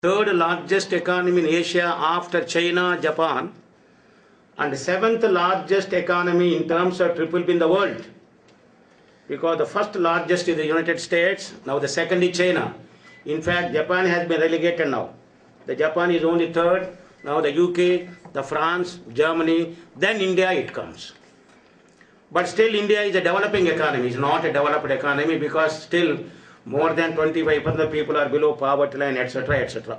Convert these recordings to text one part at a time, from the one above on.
third largest economy in Asia after China, Japan, and seventh largest economy in terms of triple B in the world. Because the first largest is the United States, now the second is China. In fact, Japan has been relegated now. The Japan is only third, now the UK, the France, Germany, then India it comes. But still India is a developing economy, it's not a developed economy because still more than 25% of people are below poverty line, etc., etc.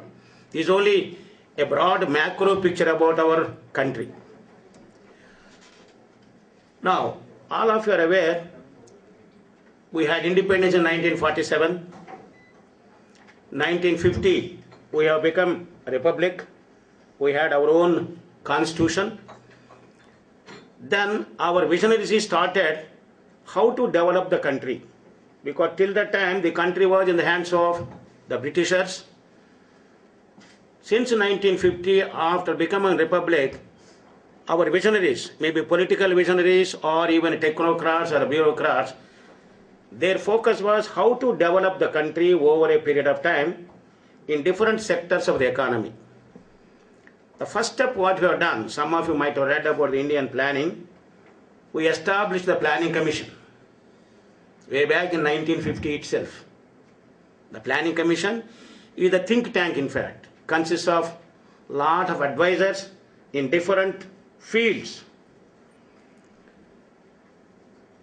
This is only a broad macro picture about our country. Now, all of you are aware, we had independence in 1947. 1950, we have become a republic. We had our own constitution. Then our visionaries started how to develop the country. Because till that time, the country was in the hands of the Britishers. Since 1950, after becoming a republic, our visionaries, maybe political visionaries or even technocrats or bureaucrats, their focus was how to develop the country over a period of time in different sectors of the economy. The first step what we have done, some of you might have read about the Indian planning, we established the Planning Commission way back in 1950 itself. The Planning Commission is a think tank, in fact, consists of lot of advisors in different fields.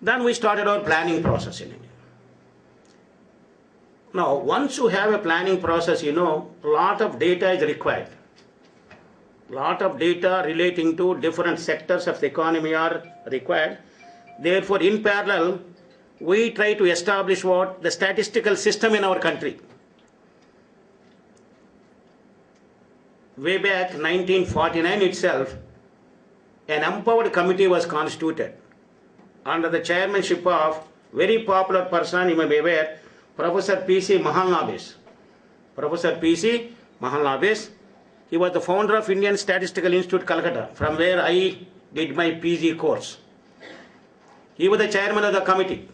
Then we started our planning process in India. Now, once you have a planning process, you know, a lot of data is required. Lot of data relating to different sectors of the economy are required. Therefore, in parallel, we try to establish what? The statistical system in our country. Way back 1949 itself, an empowered committee was constituted under the chairmanship of very popular person, you may be aware, Professor P.C. Mahalanobis. Professor P.C. Mahalanobis, he was the founder of Indian Statistical Institute, Calcutta, from where I did my PG course. He was the chairman of the committee.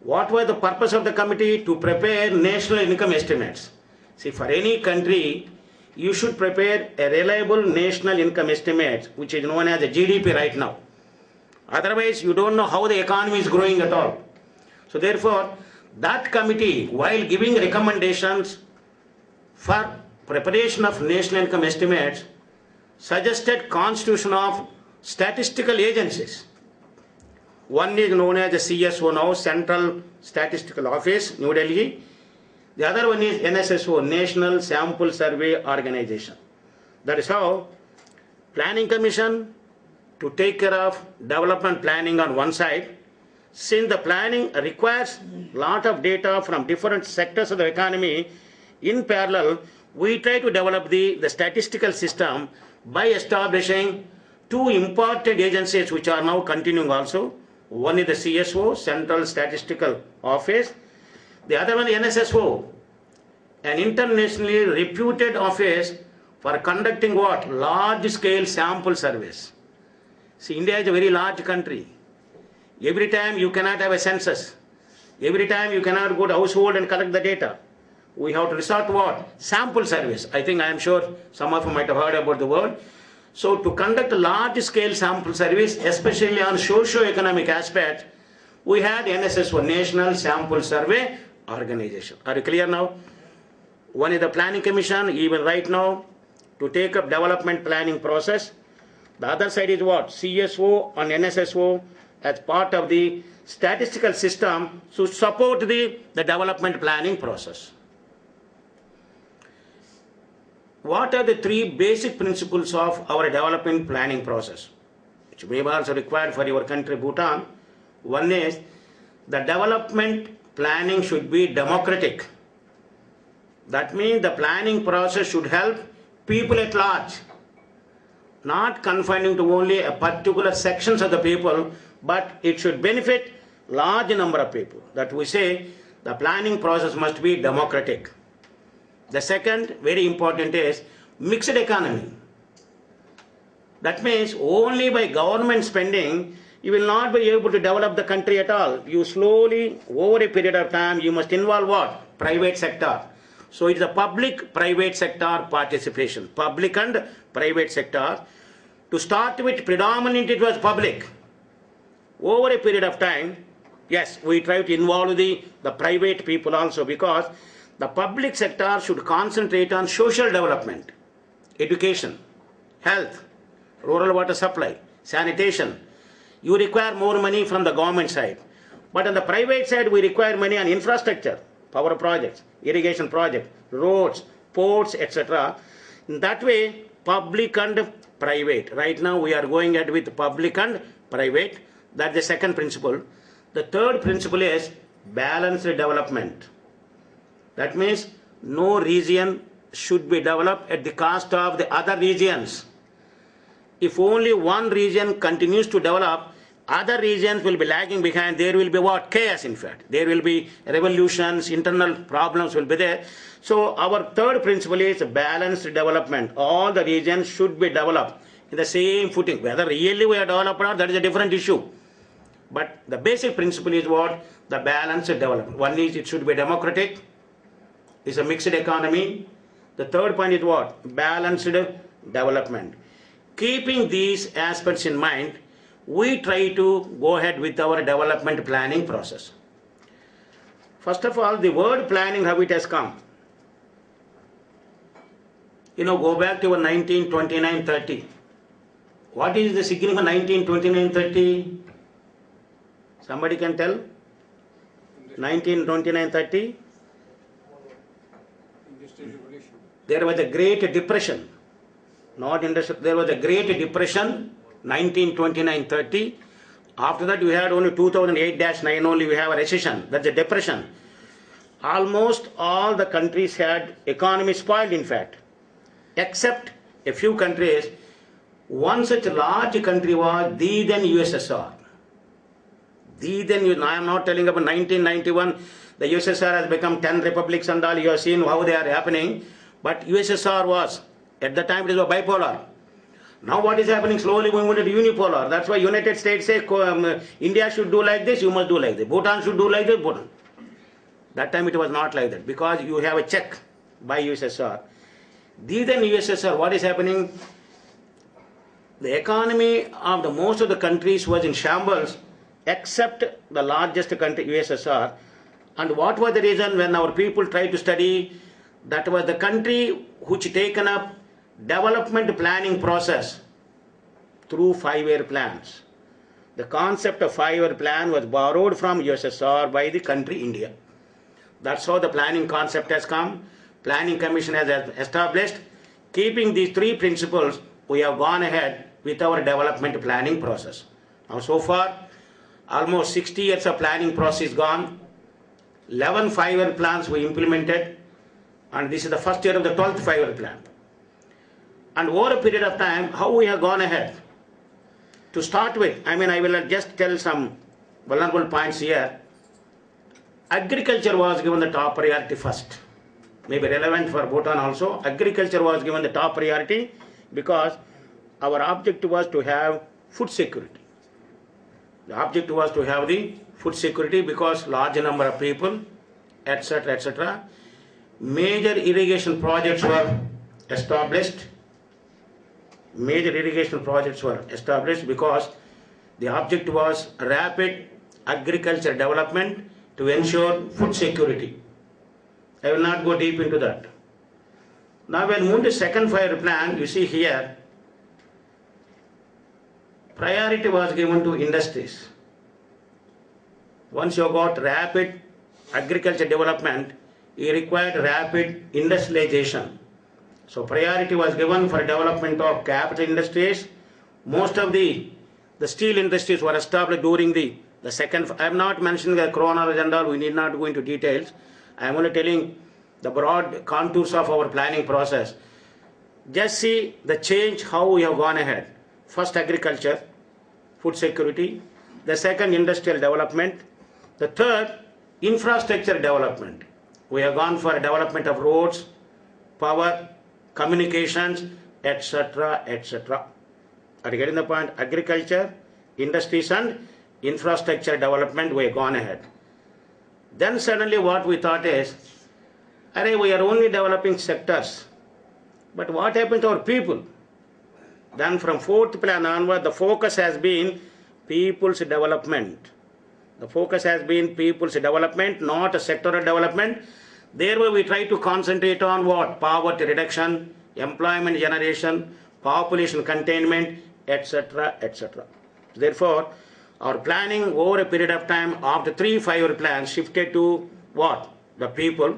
What was the purpose of the committee? To prepare national income estimates. See, for any country, you should prepare a reliable national income estimate, which is known as a GDP right now. Otherwise, you don't know how the economy is growing at all. So therefore, that committee, while giving recommendations for preparation of national income estimates, suggested constitution of statistical agencies. One is known as the CSO now, Central Statistical Office, New Delhi. The other one is NSSO, National Sample Survey Organization. That is how Planning Commission to take care of development planning on one side. Since the planning requires lot of data from different sectors of the economy, in parallel, we try to develop the statistical system by establishing two important agencies which are now continuing also. One is the CSO, Central Statistical Office. The other one is NSSO, an internationally reputed office for conducting what? Large-scale sample surveys. See, India is a very large country. Every time you cannot have a census. Every time you cannot go to household and collect the data. We have to resort to what? Sample surveys. I am sure some of you might have heard about the word. So to conduct large-scale sample surveys, especially on socio-economic aspects, we had NSSO, National Sample Survey Organization. Are you clear now? One is the Planning Commission, even right now, to take up development planning process. The other side is what? CSO and NSSO as part of the statistical system to support the development planning process. What are the three basic principles of our development planning process, which may be also required for your country, Bhutan? One is the development planning should be democratic. That means the planning process should help people at large, not confining to only a particular sections of the people, but it should benefit large number of people. That we say the planning process must be democratic. The second, very important, is mixed economy. That means only by government spending, you will not be able to develop the country at all. You slowly, over a period of time, you must involve what? Private sector. So it's a public-private sector participation. Public and private sector. To start with, predominantly it was public. Over a period of time, yes, we try to involve the private people also, because the public sector should concentrate on social development, education, health, rural water supply, sanitation. You require more money from the government side. But on the private side, we require money on infrastructure, power projects, irrigation projects, roads, ports, etc. In that way, public and private. Right now, we are going ahead with public and private. That's the second principle. The third principle is balanced development. That means no region should be developed at the cost of the other regions. If only one region continues to develop, other regions will be lagging behind. There will be what? Chaos, in fact. There will be revolutions, internal problems will be there. So our third principle is balanced development. All the regions should be developed in the same footing. Whether really we are developed or not, that is a different issue. But the basic principle is what? The balanced development. One is it should be democratic. It's a mixed economy. The third point is what? Balanced development. Keeping these aspects in mind, we try to go ahead with our development planning process. First of all, the word planning, how it has come. Go back to 1929-30. What is the significance of 1929-30? Somebody can tell? 1929-30? There was a Great Depression. Not industrial, there was a Great Depression, 1929-30. After that, we had only 2008-9 only we have a recession. That's a depression. Almost all the countries had economy spoiled, in fact, except a few countries. One such large country was the then USSR. I am not telling about 1991. The USSR has become 10 republics and all. You have seen how they are happening. But USSR was, at the time, it was bipolar. Now what is happening? Slowly we moving to unipolar. That's why United States say India should do like this, you must do like this. Bhutan should do like this, Bhutan. That time it was not like that, because you have a check by USSR. Then USSR, what is happening? The economy of the most of the countries was in shambles, except the largest country, USSR. And what was the reason? When our people tried to study, that was the country which taken up development planning process through 5-year plans. The concept of 5-year plan was borrowed from USSR by the country India. That's how the planning concept has come. Planning Commission has established. Keeping these three principles, we have gone ahead with our development planning process. Now so far, almost 60 years of planning process gone. 11 5-year plans we implemented, and this is the first year of the 12th 5-year plan. And over a period of time, how we have gone ahead. To start with, I will just tell some vulnerable points here. Agriculture was given the top priority first. Maybe relevant for Bhutan also. Agriculture was given the top priority because our objective was to have food security. The objective was to have the food security because large number of people, etc., etc. Major irrigation projects were established. Because the object was rapid agriculture development to ensure food security. I will not go deep into that. Now when moved to second 5-year plan, you see here, priority was given to industries. Once you got rapid agriculture development, you required rapid industrialization. So priority was given for development of capital industries. Most of the steel industries were established during the second. I am not mentioning the chronology and all, we need not go into details. I am only telling the broad contours of our planning process. Just see the change, how we have gone ahead. First agriculture, food security. The second industrial development. The third infrastructure development. We have gone for development of roads, power, communications, etc., etc. Are you getting the point? Agriculture, industries and infrastructure development, we have gone ahead. Then suddenly what we thought is, Array, we are only developing sectors. But what happened to our people? Then from fourth plan onward, the focus has been people's development. The focus has been people's development, not a sectoral development. Therefore, we try to concentrate on what? Poverty reduction, employment generation, population containment, etc., etc. Therefore, our planning over a period of time after 3 5-year plans shifted to what? The people.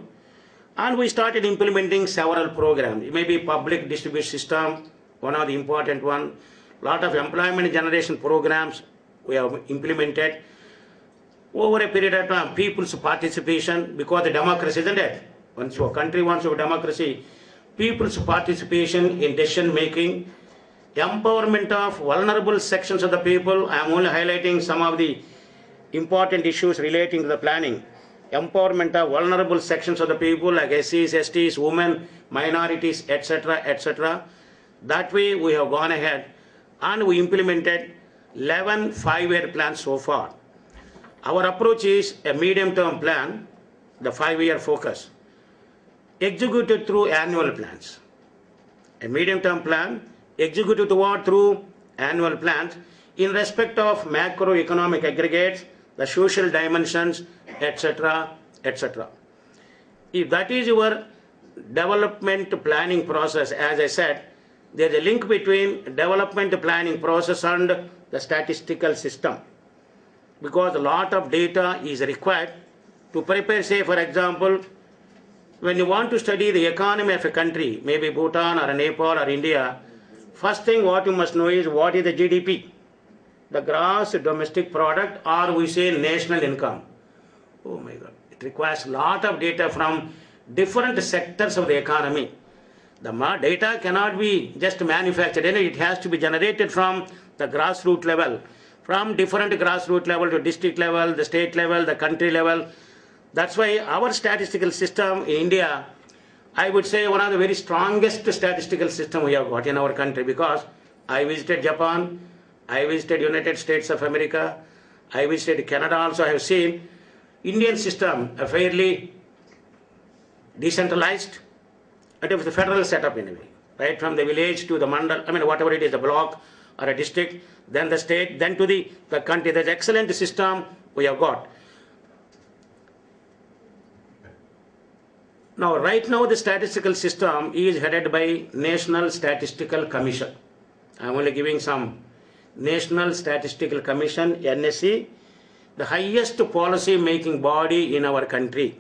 And we started implementing several programs. It may be public distribution system, one of the important one. Lot of employment generation programs we have implemented. Over a period of time, people's participation, because the democracy, isn't it? Once your country wants to have democracy, people's participation in decision making, empowerment of vulnerable sections of the people. I am only highlighting some of the important issues relating to the planning. Empowerment of vulnerable sections of the people like SCs, STs, women, minorities, etc., etc. That way we have gone ahead and we implemented 11 5-year plans so far. Our approach is a medium-term plan, the 5-year focus, executed through annual plans. A medium-term plan executed toward through annual plans in respect of macroeconomic aggregates, the social dimensions, etc., etc. If that is your development planning process, as I said, there is a link between development planning process and the statistical system, because a lot of data is required to prepare, say for example, when you want to study the economy of a country, maybe Bhutan or Nepal or India, first thing what you must know is what is the GDP, the gross domestic product, or we say national income. Oh my God, it requires a lot of data from different sectors of the economy. The data cannot be just manufactured, it has to be generated from the grassroots level, from different grassroots level to district level, the state level, the country level. That's why our statistical system in India, I would say one of the very strongest statistical system we have got in our country, because I visited Japan, I visited United States of America, I visited Canada also. I have seen Indian system a fairly decentralized, and with the federal setup in a way, right from the village to the mandal, I mean whatever it is, the block or a district, then the state, then to the country. There's excellent system we have got. Now, right now the statistical system is headed by National Statistical Commission. I am only giving some. National Statistical Commission, NSC, the highest policy making body in our country.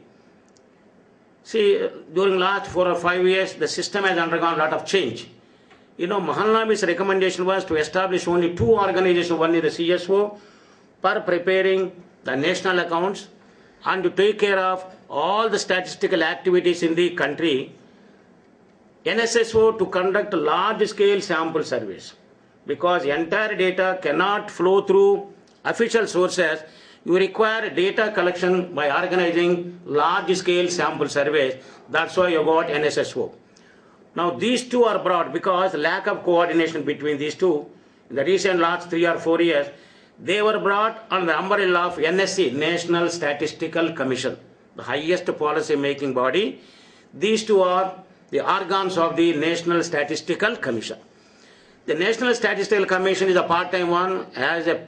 See, during last 4 or 5 years, the system has undergone a lot of change. You know, Mahalnabi's recommendation was to establish only 2 organizations. One is the CSO for preparing the national accounts and to take care of all the statistical activities in the country. NSSO to conduct large-scale sample surveys, because entire data cannot flow through official sources. You require data collection by organizing large-scale sample surveys. That's why you got NSSO. Now these two are brought because lack of coordination between these two. In the recent last 3 or 4 years, they were brought under the umbrella of NSC, National Statistical Commission, the highest policy making body. These two are the organs of the National Statistical Commission. The National Statistical Commission is a part-time one, has a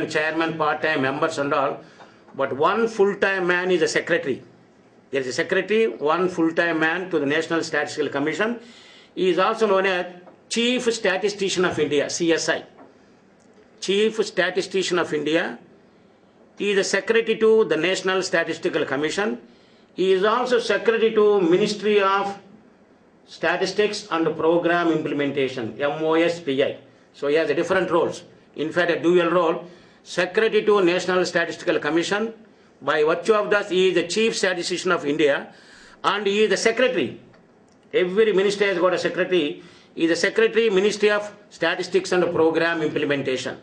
chairman, part-time members and all, but one full-time man is a secretary. There is a secretary, one full-time man to the National Statistical Commission. He is also known as Chief Statistician of India, CSI. Chief Statistician of India. He is a secretary to the National Statistical Commission. He is also secretary to Ministry of Statistics and Program Implementation, MOSPI. So he has a different roles. In fact, a dual role. Secretary to National Statistical Commission. By virtue of that, he is the Chief Statistician of India, and he is the secretary. Every ministry has got a secretary. He is the secretary, Ministry of Statistics and Program Implementation.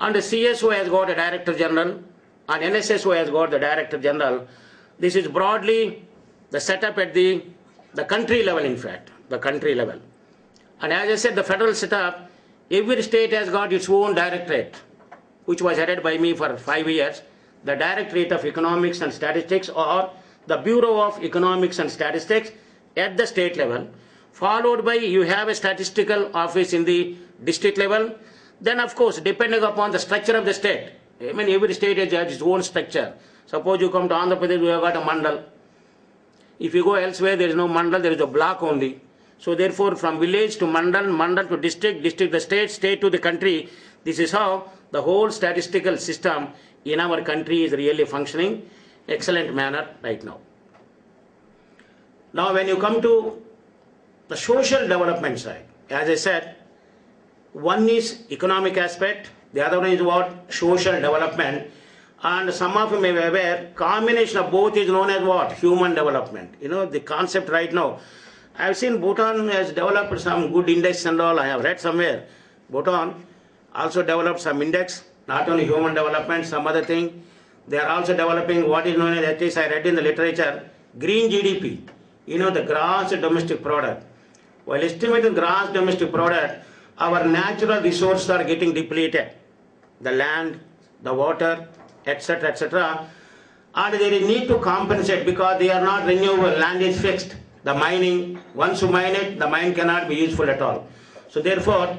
And the CSO has got a Director General, and NSSO has got the Director General. This is broadly the setup at the country level, in fact, the country level. And as I said, the federal setup, every state has got its own directorate, which was headed by me for 5 years. The Directorate of Economics and Statistics, or the Bureau of Economics and Statistics at the state level, followed by you have a statistical office in the district level. Then of course, depending upon the structure of the state, I mean every state has its own structure. Suppose you come to Andhra Pradesh, we have got a mandal. If you go elsewhere, there is no mandal, there is a block only. So therefore, from village to mandal, mandal to district, district to state, state to the country, this is how the whole statistical system in our country is really functioning excellent manner right now. Now when you come to the social development side, as I said, one is economic aspect, the other one is what? Social development. And some of you may be aware, combination of both is known as what? Human development. You know, the concept right now. I have seen Bhutan has developed some good index and all. I have read somewhere. Bhutan also developed some index, not only human development, some other thing. They are also developing what is known as, at least I read in the literature, green GDP. You know, the gross domestic product. While estimating gross domestic product, our natural resources are getting depleted. The land, the water, etc., etc. And there is need to compensate because they are not renewable. Land is fixed. The mining, once you mine it, the mine cannot be useful at all. So therefore,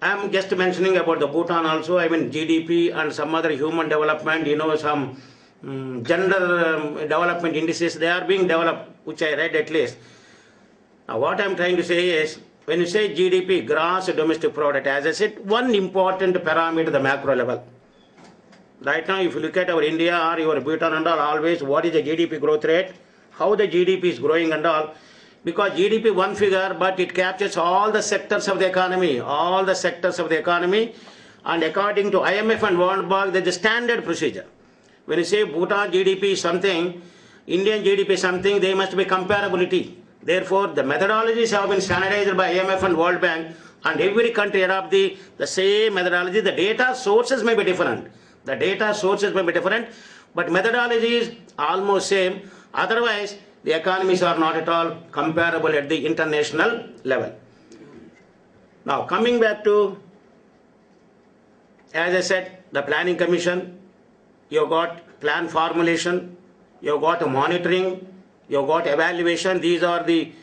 I am just mentioning about the Bhutan also. I mean GDP and some other human development, you know, some gender development indices, they are being developed, which I read at least. Now what I am trying to say is, when you say GDP, gross domestic product, as I said, one important parameter, the macro level. Right now, if you look at our India or your Bhutan and all, always what is the GDP growth rate, how the GDP is growing and all. Because GDP one figure, but it captures all the sectors of the economy, all the sectors of the economy. And according to IMF and World Bank, there is a standard procedure. When you say Bhutan GDP is something, Indian GDP is something, there must be comparability. Therefore, the methodologies have been standardized by IMF and World Bank, and every country adopt the same methodology. The data sources may be different. The data sources may be different, but methodology is almost same. Otherwise, the economies are not at all comparable at the international level. Now, coming back to, as I said, the Planning Commission, you got plan formulation, you got monitoring, you got evaluation. These are the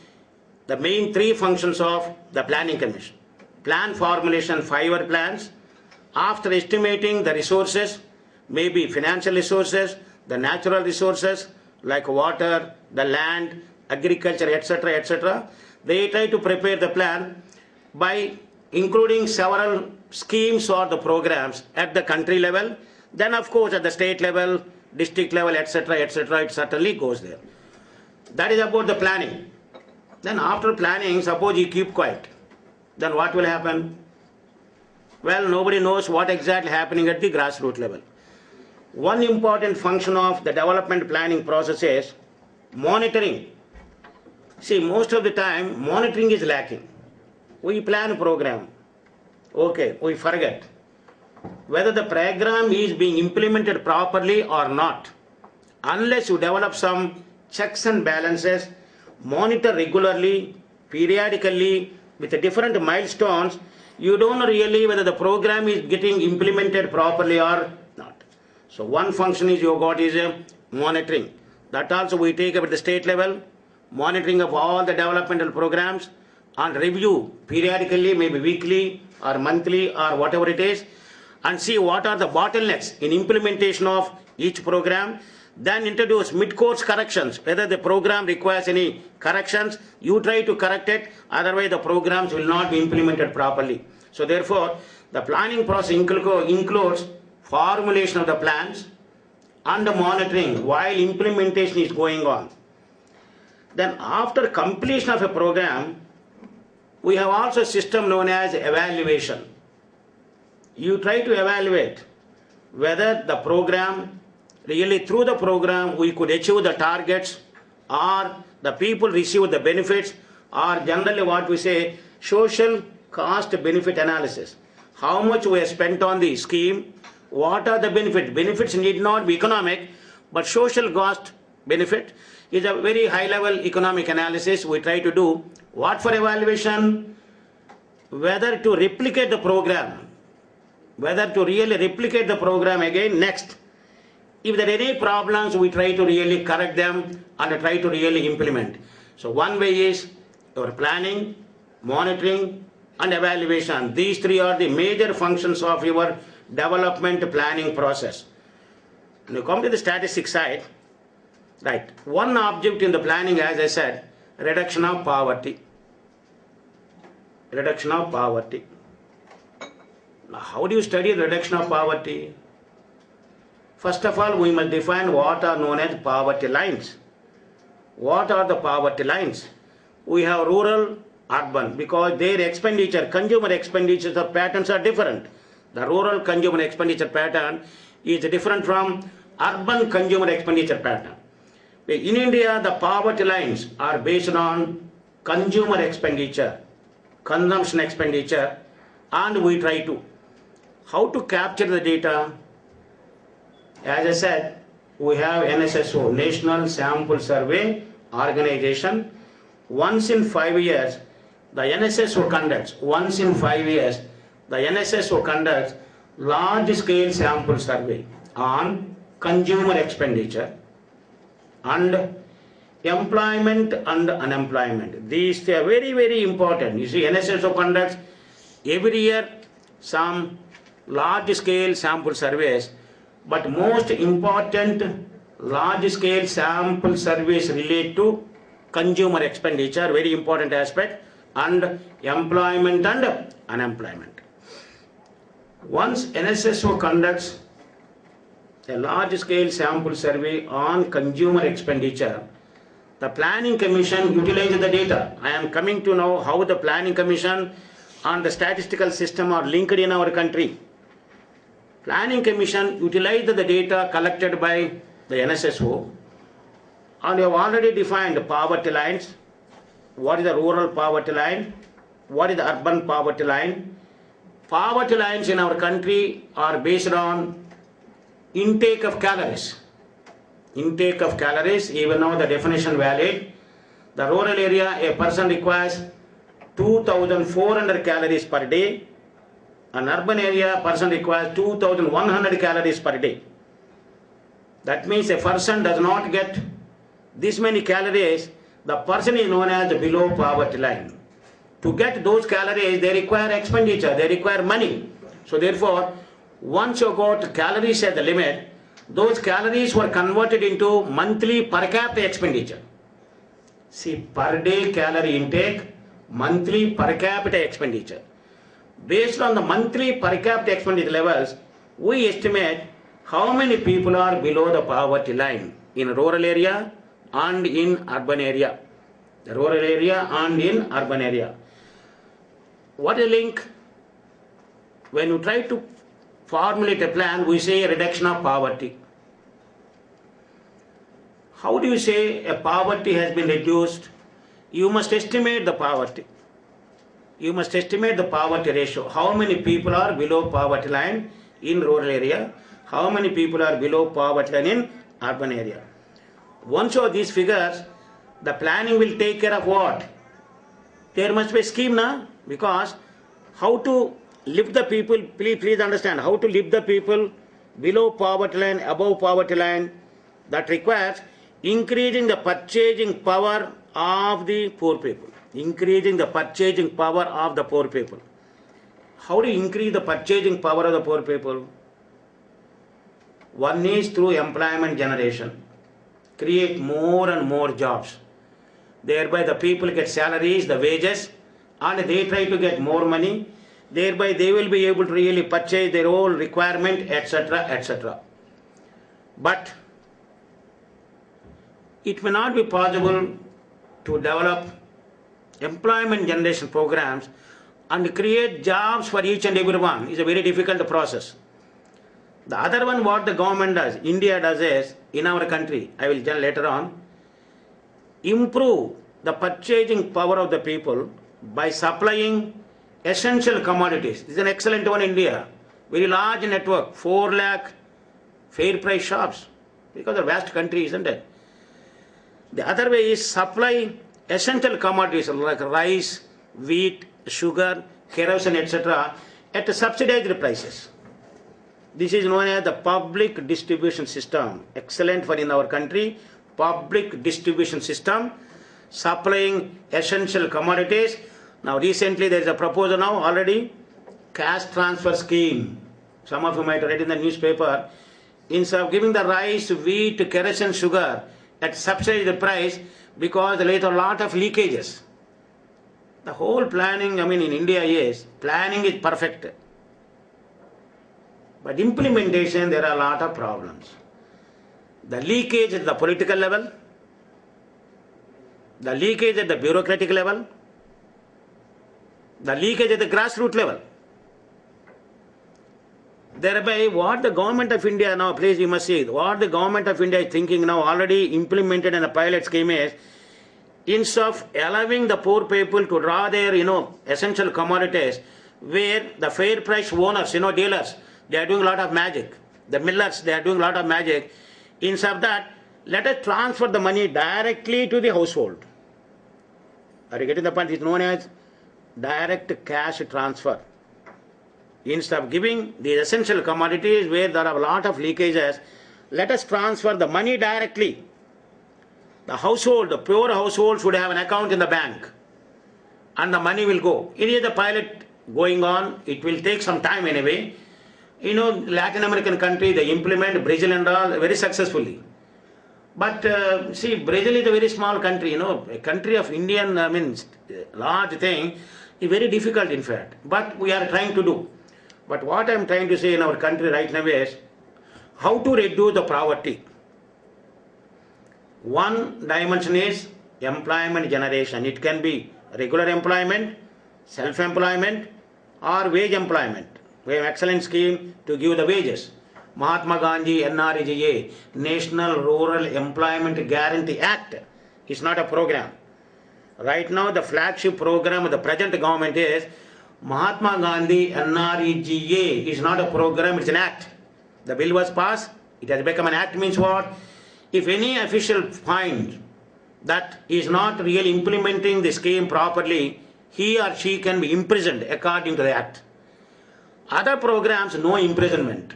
main three functions of the Planning Commission. Plan formulation, 5-year plans. After estimating the resources, maybe financial resources, the natural resources like water, the land, agriculture, etc., etc., they try to prepare the plan by including several schemes or the programs at the country level. Then of course at the state level, district level, etc., etc., it certainly goes there. That is about the planning. Then after planning, suppose you keep quiet, then what will happen? Well, nobody knows what exactly happening at the grassroots level. One important function of the development planning process is monitoring. See, most of the time, monitoring is lacking. We plan a program. Okay, we forget whether the program is being implemented properly or not. Unless you develop some checks and balances, monitor regularly, periodically, with different milestones, you don't know really whether the program is getting implemented properly or not. So one function is you got is monitoring. That also we take up at the state level, monitoring of all the developmental programs and review periodically, maybe weekly or monthly or whatever it is, and see what are the bottlenecks in implementation of each program. Then introduce mid-course corrections. Whether the program requires any corrections, you try to correct it, otherwise the programs will not be implemented properly. So therefore, the planning process includes formulation of the plans and the monitoring while implementation is going on. Then after completion of a program, we have also a system known as evaluation. You try to evaluate whether the program, really through the program we could achieve the targets, or the people receive the benefits, or generally what we say social cost benefit analysis. How much we have spent on the scheme, what are the benefits? Benefits need not be economic, but social cost benefit is a very high level economic analysis we try to do. What for evaluation? Whether to replicate the program, whether to really replicate the program again next. If there are any problems, we try to really correct them and try to really implement. So one way is your planning, monitoring, and evaluation. These three are the major functions of your development planning process. When you come to the statistics side, right, one object in the planning, as I said, reduction of poverty. Reduction of poverty. Now, how do you study reduction of poverty? First of all, we must define what are known as poverty lines. What are the poverty lines? We have rural, urban, because their expenditure, consumer expenditures or patterns are different. The rural consumer expenditure pattern is different from urban consumer expenditure pattern. In India, the poverty lines are based on consumer expenditure, consumption expenditure, and we try to. How to capture the data? As I said, we have NSSO, National Sample Survey Organization. Once in 5 years, the NSSO conducts, large-scale sample survey on consumer expenditure and employment and unemployment. These are very, very important. You see, NSSO conducts every year some large-scale sample surveys, but most important large-scale sample surveys relate to consumer expenditure, very important aspect, and employment and unemployment. Once NSSO conducts a large-scale sample survey on consumer expenditure, the Planning Commission utilizes the data. I am coming to know how the Planning Commission and the statistical system are linked in our country. Planning Commission utilized the data collected by the NSSO, and we have already defined poverty lines. What is the rural poverty line? What is the urban poverty line? Poverty lines in our country are based on intake of calories. Intake of calories, even though the definition valid. The rural area, a person requires 2,400 calories per day. An urban area, a person requires 2,100 calories per day. That means a person does not get this many calories, the person is known as below poverty line. To get those calories, they require expenditure, they require money. So therefore, once you got calories at the limit, those calories were converted into monthly per capita expenditure. See, per day calorie intake, monthly per capita expenditure. Based on the monthly per capita expenditure levels, we estimate how many people are below the poverty line in rural area and in urban area. The rural area and in urban area. What a link? When you try to formulate a plan, we say reduction of poverty. How do you say a poverty has been reduced? You must estimate the poverty. You must estimate the poverty ratio. How many people are below poverty line in rural area? How many people are below poverty line in urban area? Once you have these figures, the planning will take care of what? There must be a scheme now, because how to lift the people, please understand, how to lift the people below poverty line, above poverty line, that requires increasing the purchasing power of the poor people. Increasing the purchasing power of the poor people. How do you increase the purchasing power of the poor people? One is through employment generation. Create more and more jobs. Thereby the people get salaries, the wages, and they try to get more money. Thereby they will be able to really purchase their own requirement, etc., etc. But it may not be possible to develop employment generation programs and create jobs for each and everyone. It's a very difficult process. The other one, what the government does, India does is, in our country, I will tell later on, improve the purchasing power of the people by supplying essential commodities. This is an excellent one in India. Very large network, 4 lakh fair price shops, because of vast country, isn't it? The other way is supply essential commodities like rice, wheat, sugar, kerosene, etc. at subsidized prices. This is known as the public distribution system. Excellent for in our country. Public distribution system supplying essential commodities. Now recently there is a proposal now already, cash transfer scheme. Some of you might read in the newspaper. Instead of giving the rice, wheat, kerosene, sugar at subsidized price, because later a lot of leakages. The whole planning, in India is, planning is perfect. But implementation, there are a lot of problems. The leakage at the political level, the leakage at the bureaucratic level, the leakage at the grassroots level. Thereby, what the government of India now, please you must see, what the government of India is thinking now, already implemented in a pilot scheme is, instead of allowing the poor people to draw their, essential commodities, where the fair price owners, dealers, they are doing a lot of magic. The millers, they are doing a lot of magic. Instead of that, let us transfer the money directly to the household. Are you getting the point? It's known as direct cash transfer. Instead of giving these essential commodities where there are a lot of leakages, let us transfer the money directly. The household, the poor household should have an account in the bank and the money will go. It is the pilot going on. It will take some time anyway. Latin American country, they implement, Brazil and all, very successfully. But see, Brazil is a very small country, a country of Indian, large thing, is very difficult in fact. But we are trying to do. But what I am trying to say in our country right now is, how to reduce the poverty. One dimension is employment generation. It can be regular employment, self-employment, or wage employment. We have an excellent scheme to give the wages. Mahatma Gandhi NREGA, National Rural Employment Guarantee Act, is not a program. Right now the flagship program of the present government is Mahatma Gandhi NREGA. Is not a program, it's an act. The bill was passed, it has become an act. Means what? If any official finds that is not really implementing the scheme properly, he or she can be imprisoned according to the act. Other programs, no imprisonment.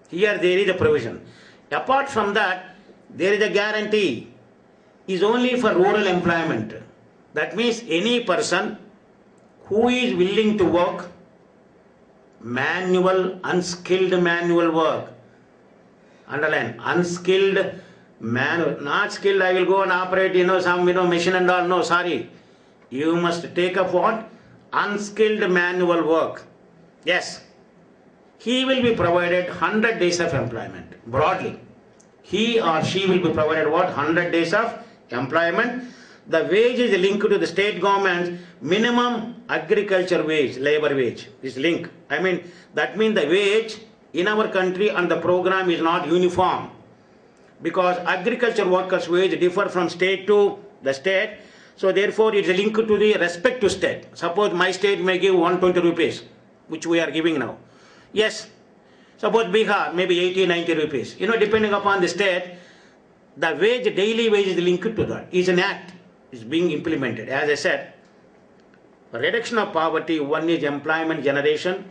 Here there is a provision. Apart from that, there is a guarantee. Is only for rural employment. That means any person who is willing to work manual, unskilled manual work. Underline, unskilled manual, not skilled, I will go and operate, some, machine and all. No, sorry. You must take up what? Unskilled manual work. Yes. He will be provided 100 days of employment, broadly. He or she will be provided what? 100 days of employment. The wage is linked to the state government's minimum agriculture wage, labor wage is linked. That means the wage in our country and the program is not uniform. Because agriculture workers' wage differ from state to the state. So therefore it is linked to the respective state. Suppose my state may give 120 rupees, which we are giving now. Yes, suppose Bihar, maybe 80, 90 rupees. Depending upon the state, the wage, daily wage is linked to that. It's an act. It's being implemented. As I said, reduction of poverty, one is employment generation,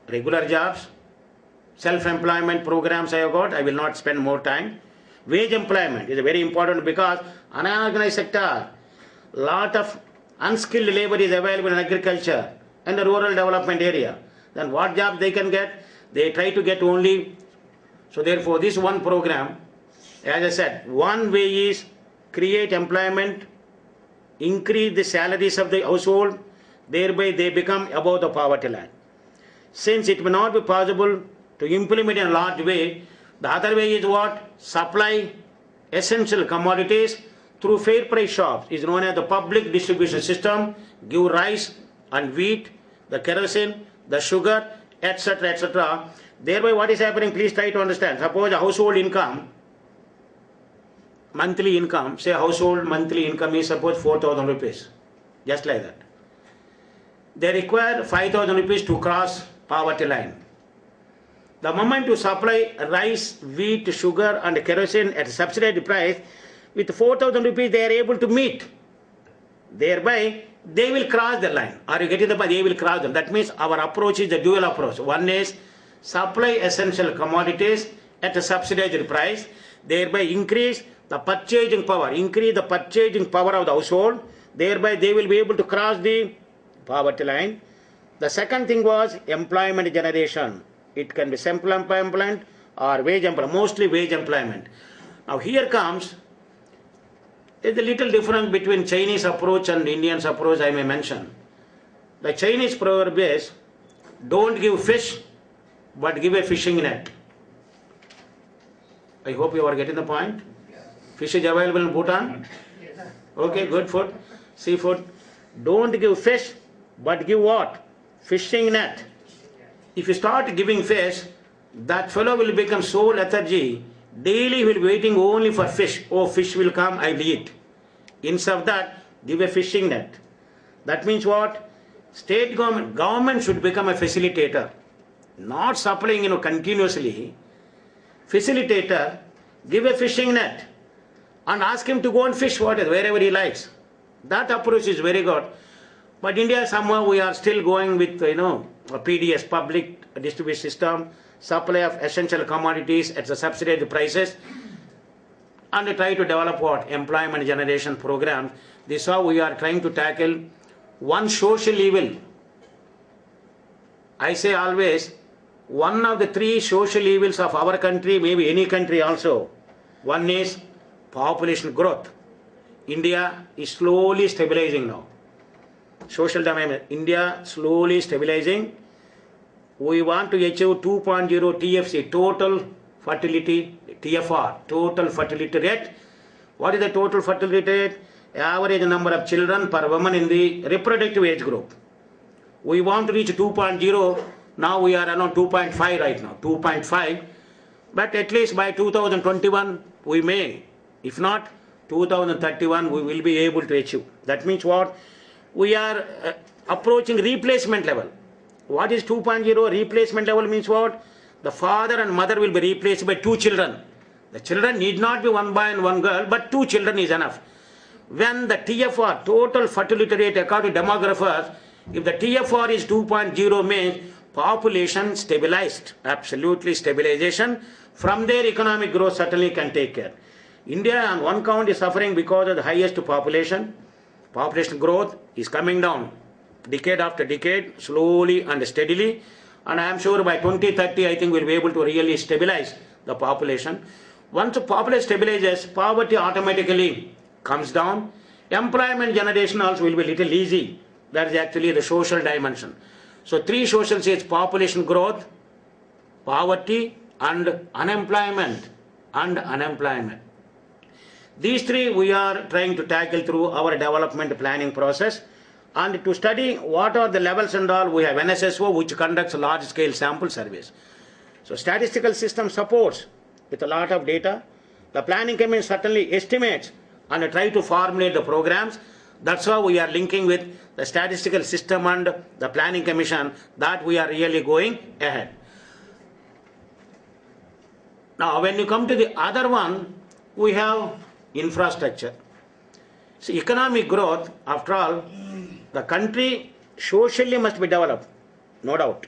regular jobs, self-employment programs I have got. I will not spend more time. Wage employment is very important because unorganized sector, lot of unskilled labor is available in agriculture and the rural development area. Then what jobs they can get? They try to get only. So therefore this one program, as I said, one way is create employment, increase the salaries of the household, thereby they become above the poverty line. Since it may not be possible to implement in a large way, the other way is what? Supply essential commodities through fair price shops, is known as the public distribution system. Give rice and wheat, the kerosene, the sugar, etc., etc. Thereby what is happening, please try to understand. Suppose a household income, monthly income, say household monthly income is suppose 4,000 rupees, just like that. They require 5,000 rupees to cross poverty line. The moment you supply rice, wheat, sugar and kerosene at a subsidized price, with 4,000 rupees they are able to meet. Thereby they will cross the line. Are you getting the point? They will cross them. That means our approach is the dual approach. One is supply essential commodities at a subsidized price, thereby increase the purchasing power of the household, thereby they will be able to cross the poverty line. The second thing was employment generation. It can be self-employment or wage employment, mostly wage employment. Now here comes, there's a little difference between Chinese approach and Indian approach I may mention. The Chinese proverb is, don't give fish, but give a fishing net. I hope you are getting the point. Fish is available in Bhutan? Okay, good food. Seafood. Don't give fish, but give what? Fishing net. If you start giving fish, that fellow will become so lethargy. Daily he will be waiting only for fish. Oh, fish will come, I will eat. Instead of that, give a fishing net. That means what? State government should become a facilitator. Not supplying continuously. Facilitator, give a fishing net and ask him to go and fish wherever he likes. That approach is very good. But India, somehow we are still going with, a PDS, public distribution system, supply of essential commodities at the subsidized prices, and try to develop what? Employment generation programs. This is how we are trying to tackle one social evil. I say always, one of the three social evils of our country, maybe any country also, one is population growth. India is slowly stabilizing now. Social dimension, India slowly stabilizing. We want to achieve 2.0 TFC, total fertility, TFR, total fertility rate. What is the total fertility rate? Average number of children per woman in the reproductive age group. We want to reach 2.0. Now we are around 2.5 right now, 2.5. But at least by 2021 we may. If not, 2031 we will be able to achieve. That means what? We are approaching replacement level. What is 2.0? Replacement level means what? The father and mother will be replaced by two children. The children need not be one boy and one girl, but two children is enough. When the TFR, total fertility rate according to demographers, if the TFR is 2.0 means population stabilized, absolutely stabilization. From there economic growth certainly can take care. India on one count is suffering because of the highest population. Population growth is coming down decade after decade, slowly and steadily. And I am sure by 2030, I think we'll be able to really stabilize the population. Once the population stabilizes, poverty automatically comes down. Employment generation also will be a little easy. That is actually the social dimension. So three social states: population growth, poverty, and unemployment. These three we are trying to tackle through our development planning process. And to study what are the levels and all, we have NSSO, which conducts large-scale sample surveys. So statistical system supports with a lot of data. The planning commission certainly estimates and try to formulate the programs. That's how we are linking with the statistical system and the planning commission, that we are really going ahead. Now when you come to the other one, we have infrastructure. So economic growth, after all, the country socially must be developed, no doubt.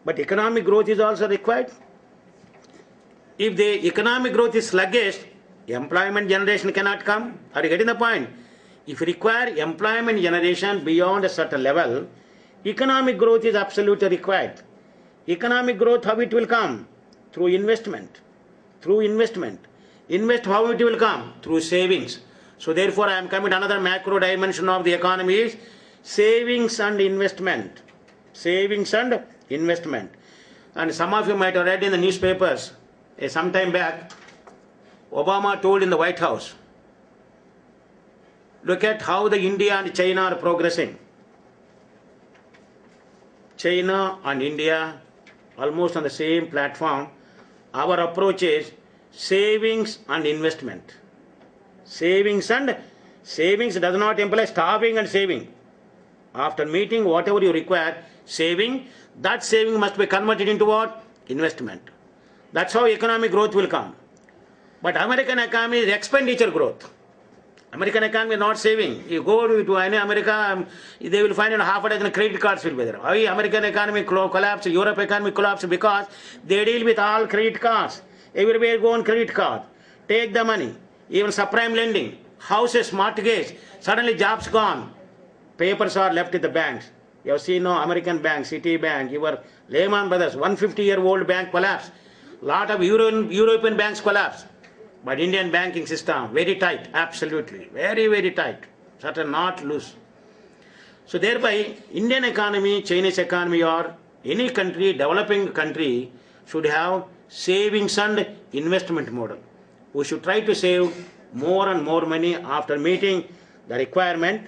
But economic growth is also required. If the economic growth is sluggish, employment generation cannot come. Are you getting the point? If you require employment generation beyond a certain level, economic growth is absolutely required. Economic growth, how it will come? Through investment. Through investment. Invest, how it will come? Through savings. So therefore I am coming to another macro dimension of the economy is savings and investment. Savings and investment. And some of you might have read in the newspapers, some time back, Obama told in the White House, look at how the India and China are progressing. China and India almost on the same platform. Our approach is savings and investment. Savings does not imply starving and saving. After meeting whatever you require, saving, that saving must be converted into what? Investment. That's how economic growth will come. But American economy is expenditure growth. American economy is not saving. You go to any America, they will find half a dozen credit cards will be there. Why American economy collapsed, Europe economy collapsed? Because they deal with all credit cards. Everywhere go on credit card. Take the money. Even subprime lending, houses, mortgage. Suddenly jobs gone. Papers are left with the banks. You have seen no American bank, Citibank, your Lehman Brothers, 150-year-old bank collapsed. Lot of European banks collapsed. But Indian banking system, very tight, absolutely, very, very tight. Certain not loose. So thereby, Indian economy, Chinese economy, or any country, developing country, should have savings and investment model. We should try to save more and more money after meeting the requirement,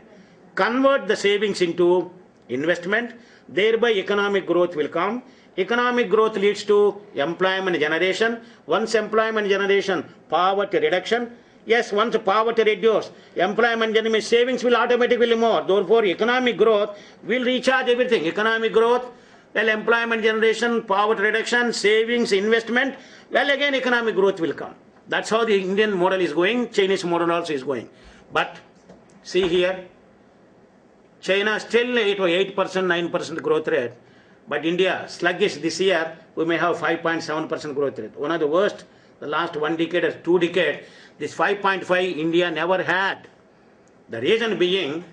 convert the savings into investment, thereby economic growth will come. Economic growth leads to employment generation. Once employment generation, poverty reduction. Yes, once poverty reduces, employment generation, savings will automatically more. Therefore, economic growth will recharge everything. Economic growth, well, employment generation, poverty reduction, savings, investment, well, again, economic growth will come. That's how the Indian model is going. Chinese model also is going. But see here, China still 8%, 9% growth rate. But India, sluggish this year, we may have 5.7% growth rate. One of the worst, the last 1 decade or 2 decades, this 5.5 India never had. The reason being,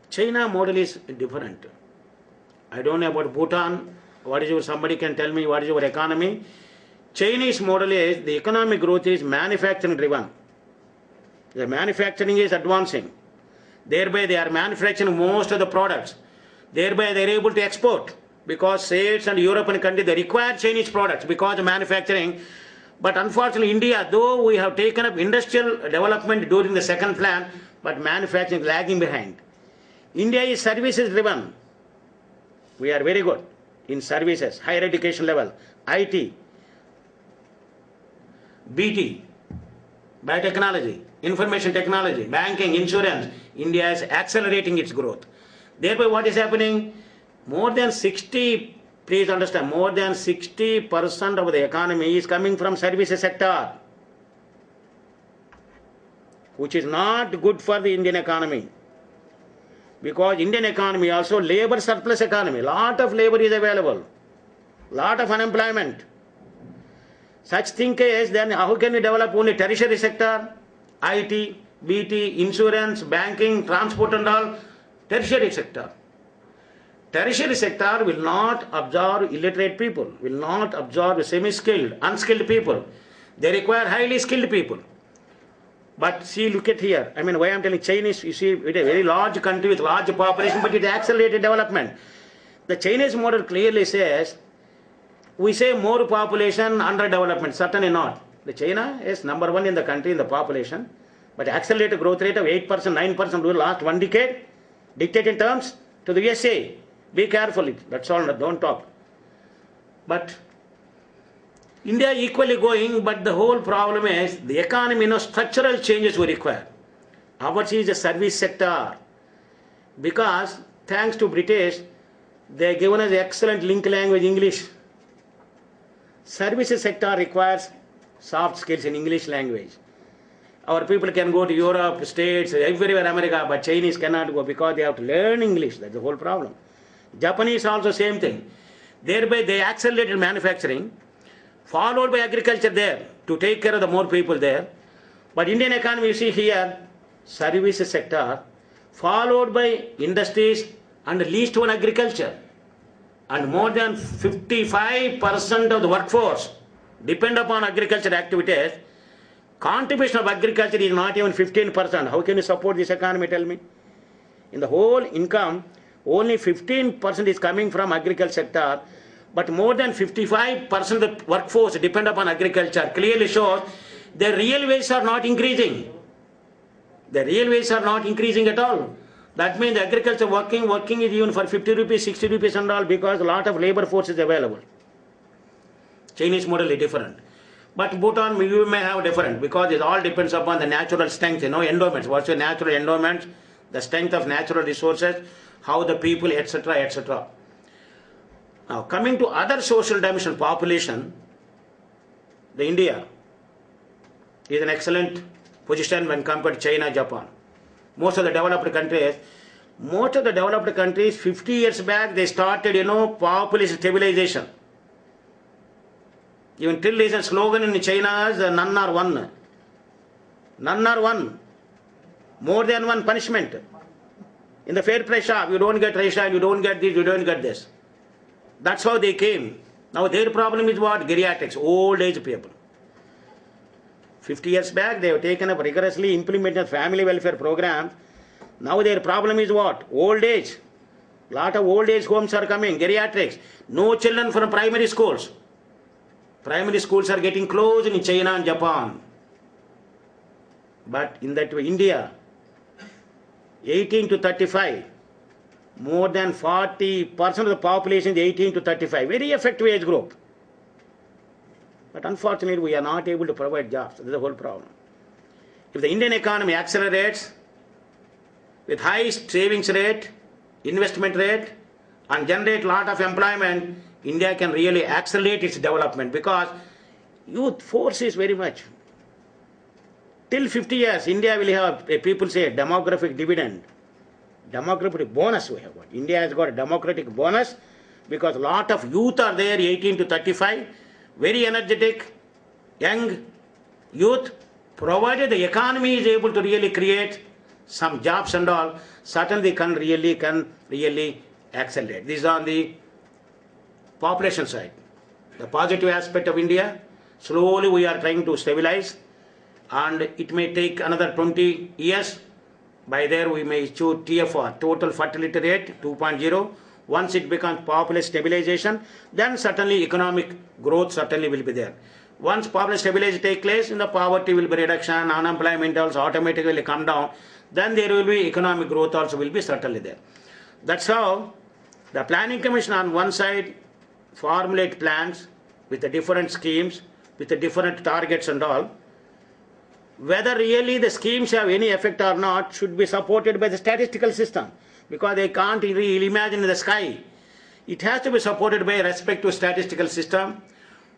China model is different. I don't know about Bhutan. What is your, somebody can tell me what is your economy? Chinese model is, the economic growth is manufacturing driven. The manufacturing is advancing. Thereby they are manufacturing most of the products. Thereby they are able to export. Because States and European countries, they require Chinese products because of manufacturing. But unfortunately India, though we have taken up industrial development during the second plan, but manufacturing is lagging behind. India is services driven. We are very good in services, higher education level, IT, BT, biotechnology, information technology, banking, insurance. India is accelerating its growth. Thereby what is happening? More than 60, please understand, more than 60% of the economy is coming from services sector, which is not good for the Indian economy. Because Indian economy also labor surplus economy. Lot of labor is available. Lot of unemployment. Such thing is, then how can we develop only tertiary sector, IT, BT, insurance, banking, transport and all, tertiary sector. Tertiary sector will not absorb illiterate people, will not absorb semi-skilled, unskilled people. They require highly skilled people. But see, look at here. I mean, why I'm telling Chinese, you see, it is a very large country with large population, but it accelerated development. The Chinese model clearly says, we say more population, underdevelopment. Certainly not. The China is number one in the country in the population, but accelerated growth rate of 8%, 9% over the last 1 decade, dictated terms to the USA. Be careful. That's all. Don't talk. But India equally going, but the whole problem is the economy, structural changes we require. Ours is a service sector. Because thanks to British, they given us excellent link language English. Services sector requires soft skills in English language. Our people can go to Europe, States, everywhere America, but Chinese cannot go because they have to learn English. That's the whole problem. Japanese also same thing. Thereby they accelerated manufacturing, followed by agriculture there to take care of the more people there. But Indian economy, you see here, services sector, followed by industries and least one agriculture. And more than 55% of the workforce depend upon agriculture activities. Contribution of agriculture is not even 15%. How can you support this economy, tell me? In the whole income, only 15% is coming from agriculture sector, but more than 55% of the workforce depend upon agriculture. Clearly shows the real wages are not increasing. The real wages are not increasing at all. That means the agriculture working is even for 50 rupees, 60 rupees and all, because a lot of labor force is available. Chinese model is different. But Bhutan, you may have different, because it all depends upon the natural strength, endowments. What's your natural endowments? The strength of natural resources, how the people, etc., etc. Now, coming to other social dimension, population, the India is an excellent position when compared to China, Japan. Most of the developed countries, 50 years back, they started, population stabilization. Even till is a slogan in China is none are one. None are one. More than one punishment. In the fair price shop, you don't get ration, you don't get this, you don't get this. That's how they came. Now their problem is what? Geriatrics, old age people. 50 years back, they have taken up rigorously implemented family welfare programs. Now their problem is what? Old age. Lot of old age homes are coming, geriatrics. No children from primary schools. Primary schools are getting closed in China and Japan. But in that way, India, 18 to 35, more than 40% of the population is 18 to 35. Very effective age group. But unfortunately, we are not able to provide jobs. That is the whole problem. If the Indian economy accelerates with high savings rate, investment rate, and generate lot of employment, India can really accelerate its development because youth force is very much. Till 50 years, India will have, people say, demographic dividend. Demographic bonus we have got. India has got a democratic bonus because a lot of youth are there, 18 to 35, very energetic, young youth, provided the economy is able to really create some jobs and all, certainly can really accelerate. This is on the population side. The positive aspect of India, slowly we are trying to stabilize, and it may take another 20 years. By there we may achieve TFR, total fertility rate 2.0. Once it becomes population stabilization, then certainly economic growth certainly will be there. Once population stabilization takes place, the poverty will be reduction, unemployment also automatically come down, then there will be economic growth also will be certainly there. That's how the Planning Commission on one side formulate plans with the different schemes, with the different targets and all. Whether really the schemes have any effect or not should be supported by the statistical system, because they can't really imagine in the sky. It has to be supported by respect to statistical system,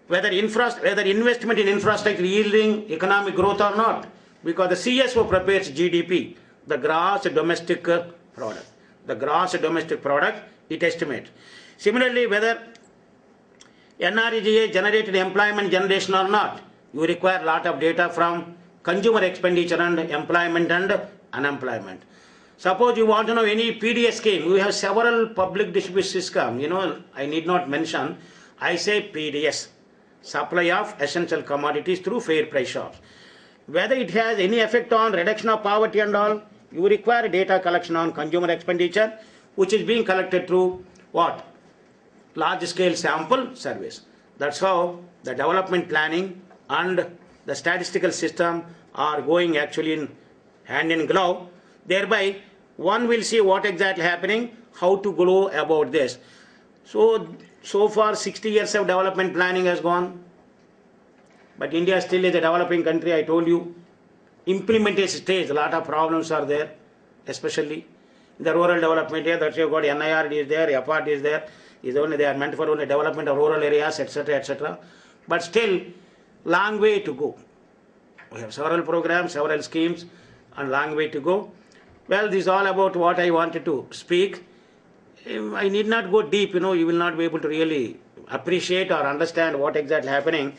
whether investment in infrastructure yielding economic growth or not, because the CSO prepares GDP, the gross domestic product. The gross domestic product it estimates. Similarly, whether NREGA generated employment generation or not, you require a lot of data from consumer expenditure and employment and unemployment. Suppose you want to know any PDS scheme, we have several public distribution systems, I need not mention, I say PDS, supply of essential commodities through fair price shops. Whether it has any effect on reduction of poverty and all, you require data collection on consumer expenditure, which is being collected through what? Large scale sample surveys. That's how the development planning and the statistical system are going actually in hand in glove. Thereby, one will see what exactly happening, how to go about this. So far 60 years of development planning has gone. But India still is a developing country, I told you. Implementation stage, a lot of problems are there, especially in the rural development area. That's why you got NIRD is there, FRD is there. They are meant for only development of rural areas, etc., etc. But still, long way to go. We have several programs, several schemes, and long way to go. Well, this is all about what I wanted to speak. I need not go deep, you will not be able to really appreciate or understand what exactly happening.